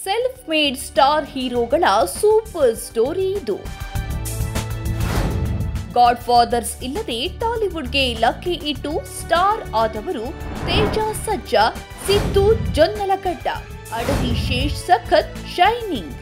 Self made star ಹೀರೋಗಳ super story ಇದು. Godfathers ಇಲ್ಲದೆ ಟಾಲಿವುಡ್ಗೆ ಲಕ್ಕೆ ಇಟ್ಟು ಸ್ಟಾರ್ ಆದವರು ತೇಜ ಸಜ್ಜಾ, ಸಿದ್ದು ಜೊನ್ನಲಗಡ್ಡ, ಅಡವಿ ಶೇಷ್ ಸಖತ್, ಶೈನಿಂಗ್.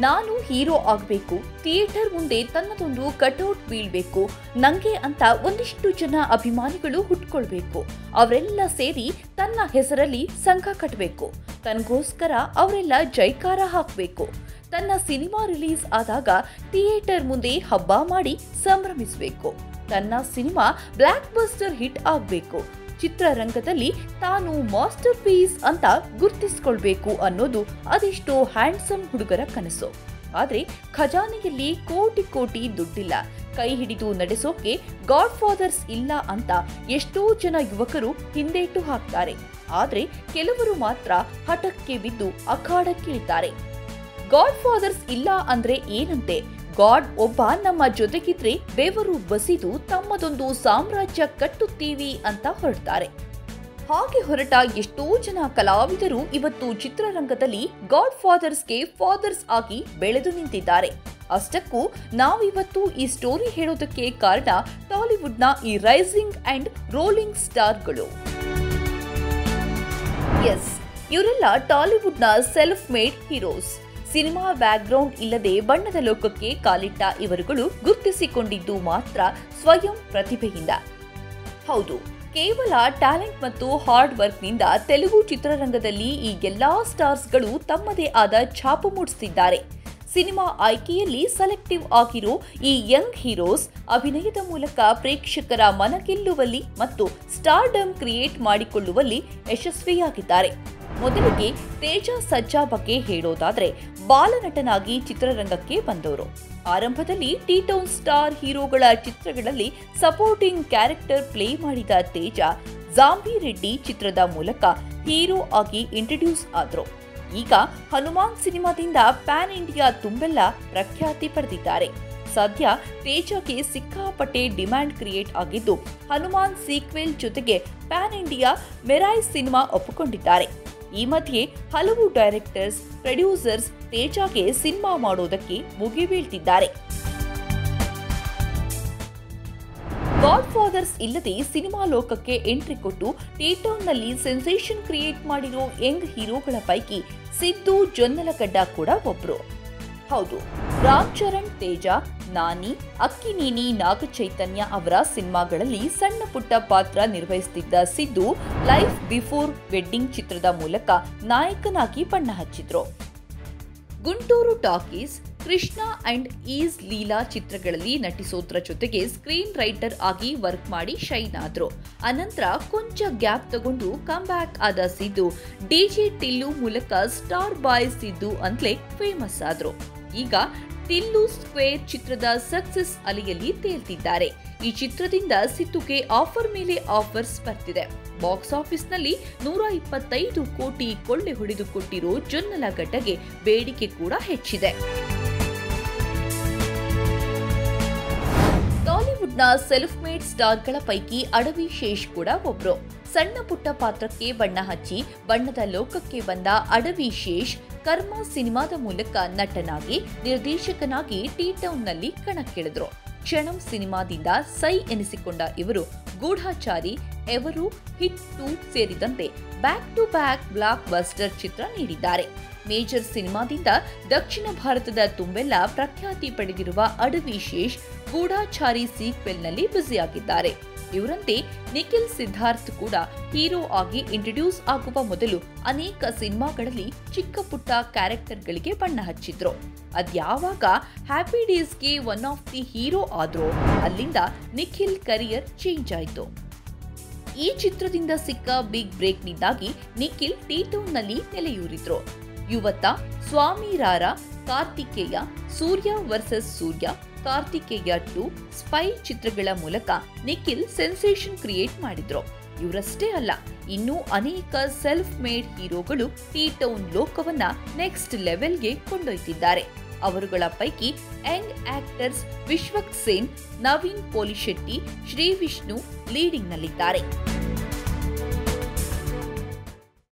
ನಾನು ಹೀರೋ ಆಗಬೇಕು, ಥಿಯೇಟರ್ ಮುಂದೆ ತನ್ನದೊಂದು ಕಟೌಟ್ ಬೀಳ್ಬೇಕು, ನಂಗೆ ಅಂತ ಒಂದಿಷ್ಟು ಜನ ಅಭಿಮಾನಿಗಳು ಹುಟ್ಕೊಳ್ಬೇಕು, ಅವರೆಲ್ಲ ಸೇರಿ ತನ್ನ ಹೆಸರಲ್ಲಿ ಸಂಘ ಕಟ್ಟಬೇಕು, ತನಗೋಸ್ಕರ ಅವರೆಲ್ಲ ಜೈಕಾರ ಹಾಕಬೇಕು, ತನ್ನ ಸಿನಿಮಾ ರಿಲೀಸ್ ಆದಾಗ ಥಿಯೇಟರ್ ಮುಂದೆ ಹಬ್ಬ ಮಾಡಿ ಸಂಭ್ರಮಿಸಬೇಕು, ತನ್ನ ಸಿನಿಮಾ ಬ್ಲಾಕ್ ಬಸ್ಟರ್ ಹಿಟ್ ಆಗಬೇಕು, ಚಿತ್ರರಂಗದಲ್ಲಿ ತಾನು ಮಾಸ್ಟರ್ ಪೀಸ್ ಅಂತ ಗುರ್ತಿಸಿಕೊಳ್ಬೇಕು ಅನ್ನೋದು ಅದೆಷ್ಟೋ ಹ್ಯಾಂಡ್ಸಮ್ ಹುಡುಗರ ಕನಸು. ಆದ್ರೆ ಖಜಾನೆಯಲ್ಲಿ ಕೋಟಿ ಕೋಟಿ ದುಡ್ಡಿಲ್ಲ, ಕೈ ಹಿಡಿದು ನಡೆಸೋಕೆ ಗಾಡ್ ಫಾದರ್ಸ್ ಇಲ್ಲ ಅಂತ ಎಷ್ಟೋ ಜನ ಯುವಕರು ಹಿಂದೇಟು ಹಾಕ್ತಾರೆ. ಆದ್ರೆ ಕೆಲವರು ಮಾತ್ರ ಹಠಕ್ಕೆ ಬಿದ್ದು ಅಖಾಡಕ್ಕಿಳಿತಾರೆ. ಗಾಡ್ ಫಾದರ್ಸ್ ಇಲ್ಲ ಅಂದ್ರೆ ಏನಂತೆ, ಗಾಡ್ ಒಬ್ಬ ನಮ್ಮ ಜೊತೆಗಿದ್ರೆ ಬೆವರು ಬಸಿದು ತಮ್ಮದೊಂದು ಸಾಮ್ರಾಜ್ಯ ಕಟ್ಟುತ್ತೀವಿ ಅಂತ ಹೊರಡ್ತಾರೆ. ಹಾಗೆ ಹೊರಟ ಎಷ್ಟೋ ಜನ ಕಲಾವಿದರು ಇವತ್ತು ಚಿತ್ರರಂಗದಲ್ಲಿ ಗಾಡ್ ಫಾದರ್ಸ್ಗೆ ಫಾದರ್ಸ್ ಆಗಿ ಬೆಳೆದು ನಿಂತಿದ್ದಾರೆ. ಅಷ್ಟಕ್ಕೂ ನಾವಿವತ್ತು ಈ ಸ್ಟೋರಿ ಹೇಳೋದಕ್ಕೆ ಕಾರಣ ಟಾಲಿವುಡ್ನ ಈ ರೈಸಿಂಗ್ ಅಂಡ್ ರೋಲಿಂಗ್ ಸ್ಟಾರ್ಗಳು. ಎಸ್, ಇವರೆಲ್ಲ ಟಾಲಿವುಡ್ನ self made heroes. Cinema background ಇಲ್ಲದೆ ಬಣ್ಣದ ಲೋಕಕ್ಕೆ ಕಾಲಿಟ್ಟ ಇವರುಗಳು ಗುರುತಿಸಿಕೊಂಡಿದ್ದು ಮಾತ್ರ ಸ್ವಯಂ ಪ್ರತಿಭೆಯಿಂದ. ಹೌದು, ಕೇವಲ ಟ್ಯಾಲೆಂಟ್ ಮತ್ತು ಹಾರ್ಡ್ ವರ್ಕ್ನಿಂದ ತೆಲುಗು ಚಿತ್ರರಂಗದಲ್ಲಿ ಈ ಎಲ್ಲಾ ಸ್ಟಾರ್ಸ್ಗಳು ತಮ್ಮದೇ ಆದ ಛಾಪು ಮೂಡಿಸುತ್ತಿದ್ದಾರೆ. ಸಿನಿಮಾ ಆಯ್ಕೆಯಲ್ಲಿ ಸೆಲೆಕ್ಟಿವ್ ಆಗಿರೋ ಈ ಯಂಗ್ ಹೀರೋಸ್ ಅಭಿನಯದ ಮೂಲಕ ಪ್ರೇಕ್ಷಕರ ಮನಗೆಲ್ಲುವಲ್ಲಿ ಮತ್ತು ಸ್ಟಾರ್ಡಮ್ ಕ್ರಿಯೇಟ್ ಮಾಡಿಕೊಳ್ಳುವಲ್ಲಿ ಯಶಸ್ವಿಯಾಗಿದ್ದಾರೆ. ಮೊದಲಿಗೆ ತೇಜ ಸಜ್ಜಾ ಬಗ್ಗೆ ಹೇಳೋದಾದ್ರೆ, ಬಾಲನಟನಾಗಿ ಚಿತ್ರರಂಗಕ್ಕೆ ಬಂದವರು. ಆರಂಭದಲ್ಲಿ ಟಿ-ಟೌನ್ ಸ್ಟಾರ್ ಹೀರೋಗಳ ಚಿತ್ರಗಳಲ್ಲಿ ಸಪೋರ್ಟಿಂಗ್ ಕ್ಯಾರೆಕ್ಟರ್ ಪ್ಲೇ ಮಾಡಿದ ತೇಜ ಜಾಂಬಿ ರೆಡ್ಡಿ ಚಿತ್ರದ ಮೂಲಕ ಹೀರೋ ಆಗಿ ಇಂಟ್ರೊಡ್ಯೂಸ್ ಆದ್ರು. ಈಗ ಹನುಮಾನ್ ಸಿನಿಮಾದಿಂದ ಪ್ಯಾನ್ ಇಂಡಿಯಾ ತುಂಬೆಲ್ಲ ಪ್ರಖ್ಯಾತಿ ಪಡೆದಿದ್ದಾರೆ. ಸದ್ಯ ತೇಜಗೆ ಸಿಕ್ಕಾಪಟ್ಟೆ ಡಿಮ್ಯಾಂಡ್ ಕ್ರಿಯೇಟ್ ಆಗಿದ್ದು, ಹನುಮಾನ್ ಸೀಕ್ವೆಲ್ ಜೊತೆಗೆ ಪ್ಯಾನ್ ಇಂಡಿಯಾ ಮೆರಾಯ್ ಸಿನಿಮಾ ಒಪ್ಪಿಕೊಂಡಿದ್ದಾರೆ. ಈ ಮಧ್ಯೆ ಹಲವು ಡೈರೆಕ್ಟರ್ಸ್, ಪ್ರೊಡ್ಯೂಸರ್ಸ್ ತೇಜಗೆ ಸಿನಿಮಾ ಮಾಡೋದಕ್ಕೆ ಮುಗಿಬೀಳ್ತಿದ್ದಾರೆ. ಗಾಡ್ ಫಾದರ್ಸ್ ಇಲ್ಲದೆ ಸಿನಿಮಾ ಲೋಕಕ್ಕೆ ಎಂಟ್ರಿ ಕೊಟ್ಟು ಟಿ-ಟೌನ್ನಲ್ಲಿ ಸೆನ್ಸೇಷನ್ ಕ್ರಿಯೇಟ್ ಮಾಡಿರೋ ಯಂಗ್ ಹೀರೋಗಳ ಪೈಕಿ ಸಿದ್ದು ಜೊನ್ನಲಗಡ್ಡ ಕೂಡ ಒಬ್ರು. ಹೌದು, ರಾಮ್ ಚರಣ್ ತೇಜ, ನಾನಿ, ಅಕ್ಕಿನೇನಿ ನಾಗಚೈತನ್ಯ ಅವರ ಸಿನಿಮಾಗಳಲ್ಲಿ ಸಣ್ಣ ಪುಟ್ಟ ಪಾತ್ರ ನಿರ್ವಹಿಸುತ್ತಿದ್ದ ಸಿದ್ದು ಲೈಫ್ ಬಿಫೋರ್ ವೆಡ್ಡಿಂಗ್ ಚಿತ್ರದ ಮೂಲಕ ನಾಯಕನಾಗಿ ಬಣ್ಣ ಹಚ್ಚಿದ್ರು. Guntur talkies, Krishna and his Leela ಚಿತ್ರಗಳಲ್ಲಿ ನಟಿಸೋದ್ರ ಜೊತೆಗೆ ಸ್ಕ್ರೀನ್ ರೈಟರ್ ಆಗಿ ವರ್ಕ್ ಮಾಡಿ ಶೈನ್ ಆದ್ರು. ಅನಂತರ ಕೊಂಚ ಗ್ಯಾಪ್ ತಗೊಂಡು ಕಮ್ ಬ್ಯಾಕ್ ಆದ ಸಿದ್ದು ಡಿಜೆ ಟಿಲ್ಲು ಮೂಲಕ ಸ್ಟಾರ್ ಬಾಯ್ ಸಿದ್ದು ಅಂತಲೇ ಫೇಮಸ್ ಆದ್ರು. ಈಗ ಟಿಲ್ಲು ಸ್ಕ್ವೇರ್ ಚಿತ್ರದ ಸಕ್ಸಸ್ ಅಲೆಯಲ್ಲಿ ತೇಲ್ತಿದ್ದಾರೆ. ಈ ಚಿತ್ರದಿಂದ ಸಿದ್ದುಗೆ ಆಫರ್ ಮೇಲೆ ಆಫರ್ಸ್ ಬರ್ತಿದೆ. ಬಾಕ್ಸ್ ಆಫೀಸ್ನಲ್ಲಿ 125 ಕೋಟಿ ಕೊಳ್ಳೆ ಹೊಡೆದುಕೊಟ್ಟಿರೋ ಜೊನ್ನಲಗಡ್ಡಗೆ ಬೇಡಿಕೆ ಕೂಡ ಹೆಚ್ಚಿದೆ. ಟಾಲಿವುಡ್ನ ಸೆಲ್ಫ್ ಮೇಡ್ ಸ್ಟಾರ್ಗಳ ಪೈಕಿ ಅಡವಿ ಶೇಷ್ ಕೂಡ ಒಬ್ರು. ಸಣ್ಣ ಪುಟ್ಟ ಪಾತ್ರಕ್ಕೆ ಬಣ್ಣ ಹಚ್ಚಿ ಬಣ್ಣದ ಲೋಕಕ್ಕೆ ಬಂದ ಅಡವಿ ಶೇಷ್ ಕರ್ಮ ಸಿನಿಮಾದ ಮೂಲಕ ನಟನಾಗಿ, ನಿರ್ದೇಶಕನಾಗಿ ಟಿ-ಟೌನ್ನಲ್ಲಿ ಕಣಕ್ಕಿಳಿದ್ರು. ಕ್ಷಣಂ ಸಿನಿಮಾದಿಂದ ಸೈ ಎನಿಸಿಕೊಂಡ ಇವರು ಗೂಢಾಚಾರಿ, ಎವರು, ಹಿಟ್ 2 ಸೇರಿದಂತೆ back to back blockbuster ಚಿತ್ರ ನೀಡಿದ್ದಾರೆ. ಮೇಜರ್ ಸಿನಿಮಾದಿಂದ ದಕ್ಷಿಣ ಭಾರತದ ತುಂಬೆಲ್ಲ ಪ್ರಖ್ಯಾತಿ ಪಡೆದಿರುವ ಅಡವಿ ಶೇಷ್ ಗೂಢಾಚಾರಿ ಸೀಕ್ವೆಲ್ನಲ್ಲಿ ಬ್ಯುಸಿಯಾಗಿದ್ದಾರೆ. ಇವರಂತೆ ನಿಖಿಲ್ ಸಿದ್ಧಾರ್ಥ್ ಕೂಡ ಹೀರೋ ಆಗಿ ಇಂಟ್ರೊಡ್ಯೂಸ್ ಆಗುವ ಮೊದಲು ಅನೇಕ ಸಿನಿಮಾಗಳಲ್ಲಿ ಚಿಕ್ಕ ಪುಟ್ಟ ಕ್ಯಾರೆಕ್ಟರ್ಗಳಿಗೆ ಬಣ್ಣ ಹಚ್ಚಿದ್ರು. ಅದ್ಯಾವಾಗ ಹ್ಯಾಪಿ ಡೇಸ್ಗೆ ಒನ್ ಆಫ್ ದಿ ಹೀರೋ ಆದ್ರೋ ಅಲ್ಲಿಂದ ನಿಖಿಲ್ ಕರಿಯರ್ ಚೇಂಜ್ ಆಯಿತು. ಈ ಚಿತ್ರದಿಂದ ಸಿಕ್ಕ ಬಿಗ್ ಬ್ರೇಕ್ನಿಂದಾಗಿ ನಿಖಿಲ್ ಟಿ-ಟೌನ್ನಲ್ಲಿ ನೆಲೆಯೂರಿದ್ರು. ಯುವತ, ಸ್ವಾಮಿ ರಾರ, ಕಾರ್ತಿಕೇಯ, ಸೂರ್ಯ ವರ್ಸಸ್ ಸೂರ್ಯ, ಕಾರ್ತಿಕೇಯ 2, ಸ್ಪೈ ಚಿತ್ರಗಳ ಮೂಲಕ ನಿಖಿಲ್ ಸೆನ್ಸೇಷನ್ ಕ್ರಿಯೇಟ್ ಮಾಡಿದ್ರು. ಇವರಷ್ಟೇ ಅಲ್ಲ, ಇನ್ನೂ ಅನೇಕ ಸೆಲ್ಫ್ ಮೇಡ್ ಹೀರೋಗಳು ಟಿ-ಟೌನ್ ಲೋಕವನ್ನ ನೆಕ್ಸ್ಟ್ ಲೆವೆಲ್ಗೆ ಕೊಂಡೊಯ್ತಿದ್ದಾರೆ. ಅವರುಗಳ ಪೈಕಿ ಯಂಗ್ ಆಕ್ಟರ್ಸ್ ವಿಶ್ವಕ್ ಸೇನ್, ನವೀನ್ ಪೋಲಿಶೆಟ್ಟಿ, ಶ್ರೀ ವಿಷ್ಣು ಲೀಡಿಂಗ್ನಲ್ಲಿದ್ದಾರೆ.